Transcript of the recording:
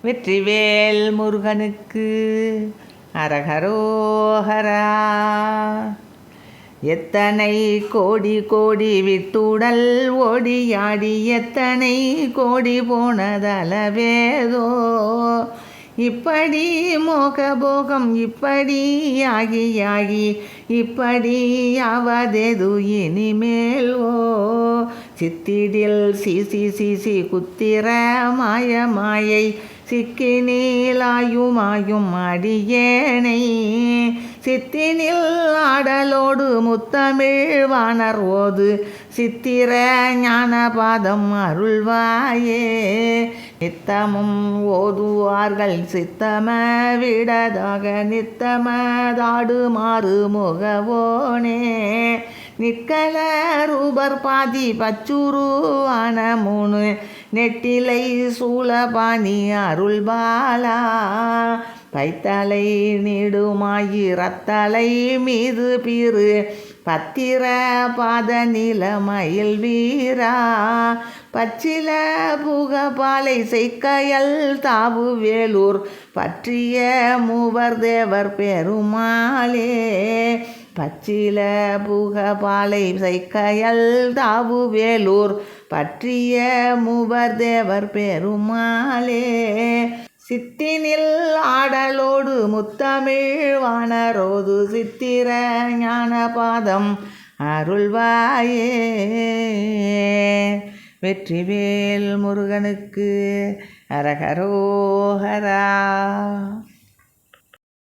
வெற்றிவேல் முருகனுக்கு அரகரோஹரா. எத்தனை கோடி கோடி விட்டுடல் ஓடியாடி எத்தனை கோடி போனதளவேதோ. இப்படி மோகபோகம் இப்படி ஆகி இப்படி ஆவதேது இனிமேல். சித்திடில் சிசி குத்திர மாயை சிக்கி நீலாயுமாயும் அடியேனை. சித்தினில் ஆடலோடு முத்தமிழ் வாணர் ஓது சித்திர ஞானபாதம் அருள்வாயே. நித்தமும் ஓதுவார்கள் சித்தம விடதாக நித்தமதாடுமாறு முகவோனே. நிற்கல ரூபர் பாதி பச்சுருவான 3 நெட்டிலை சூலபாணி அருள்பாலா. பைத்தலை நீடுமாயி ரத்தலை மீது பீறு பத்திர பாத நிலமயில் வீரா. பச்சில புகபாலை செய்கையல் தாவு வேலூர் பற்றிய மூவர் தேவர் பெருமாளே. பச்சில புகபாலை செய்கையல் தாவு வேலூர் பற்றிய மூவர் தேவர் பெருமாளே. சித்தினில் ஆடலோடு முத்தமிழ் வாணரோது சித்திர ஞானபாதம் அருள்வாயே. வெற்றிவேல் முருகனுக்கு அரகரோஹரா.